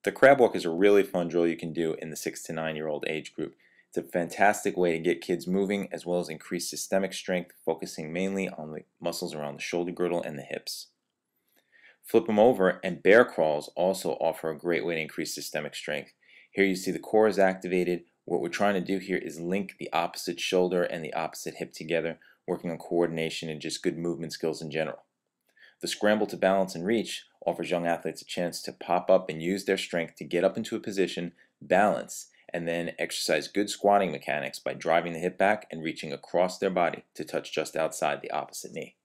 The crab walk is a really fun drill you can do in the 6 to 9-year-old age group. It's a fantastic way to get kids moving as well as increase systemic strength, focusing mainly on the muscles around the shoulder girdle and the hips. Flip them over, and bear crawls also offer a great way to increase systemic strength. Here you see the core is activated. What we're trying to do here is link the opposite shoulder and the opposite hip together, working on coordination and just good movement skills in general. The scramble to balance and reach offers young athletes a chance to pop up and use their strength to get up into a position, balance, and then exercise good squatting mechanics by driving the hip back and reaching across their body to touch just outside the opposite knee.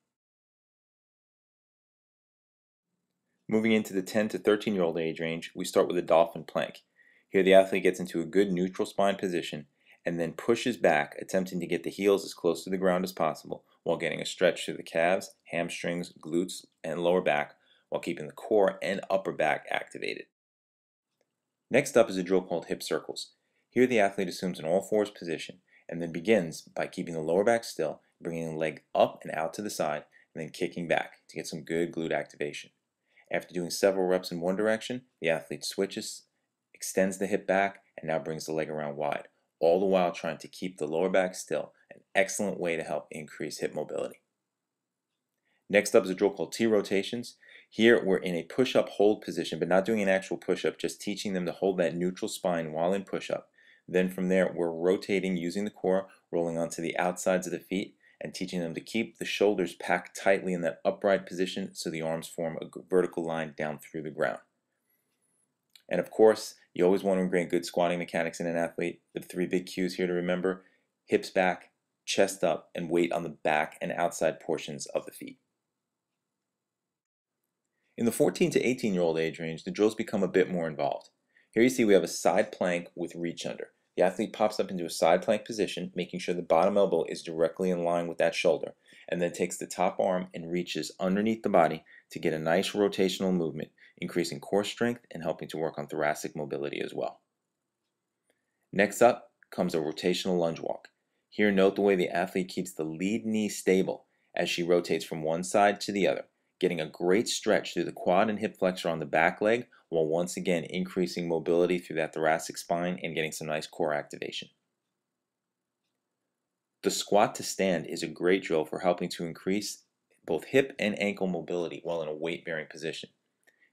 Moving into the 10 to 13-year-old age range, we start with a dolphin plank. Here the athlete gets into a good neutral spine position and then pushes back, attempting to get the heels as close to the ground as possible while getting a stretch through the calves, hamstrings, glutes, and lower back while keeping the core and upper back activated. Next up is a drill called hip circles. Here the athlete assumes an all-fours position and then begins by keeping the lower back still, bringing the leg up and out to the side, and then kicking back to get some good glute activation. After doing several reps in one direction, the athlete switches, extends the hip back, and now brings the leg around wide, all the while trying to keep the lower back still, an excellent way to help increase hip mobility. Next up is a drill called T-rotations. Here we're in a push-up hold position, but not doing an actual push-up, just teaching them to hold that neutral spine while in push-up. Then from there, we're rotating using the core, rolling onto the outsides of the feet, and teaching them to keep the shoulders packed tightly in that upright position so the arms form a vertical line down through the ground. And of course, you always want to ingrain good squatting mechanics in an athlete. The 3 big cues here to remember: hips back, chest up, and weight on the back and outside portions of the feet. In the 14 to 18-year-old age range, the drills become a bit more involved. Here you see we have a side plank with reach under. The athlete pops up into a side plank position, making sure the bottom elbow is directly in line with that shoulder, and then takes the top arm and reaches underneath the body to get a nice rotational movement, increasing core strength and helping to work on thoracic mobility as well. Next up comes a rotational lunge walk. Here note the way the athlete keeps the lead knee stable as she rotates from one side to the other, getting a great stretch through the quad and hip flexor on the back leg, while once again increasing mobility through that thoracic spine and getting some nice core activation. The squat to stand is a great drill for helping to increase both hip and ankle mobility while in a weight-bearing position.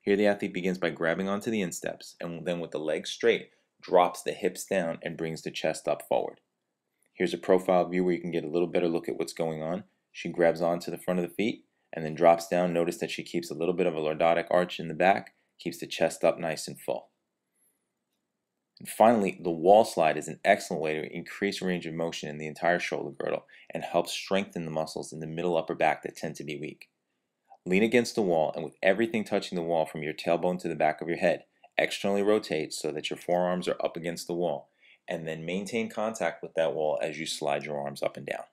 Here the athlete begins by grabbing onto the insteps and then with the legs straight, drops the hips down and brings the chest up forward. Here's a profile view where you can get a little better look at what's going on. She grabs onto the front of the feet and then drops down. Notice that she keeps a little bit of a lordotic arch in the back, keeps the chest up nice and full. And finally, the wall slide is an excellent way to increase range of motion in the entire shoulder girdle and helps strengthen the muscles in the middle upper back that tend to be weak. Lean against the wall, and with everything touching the wall from your tailbone to the back of your head, externally rotate so that your forearms are up against the wall, and then maintain contact with that wall as you slide your arms up and down.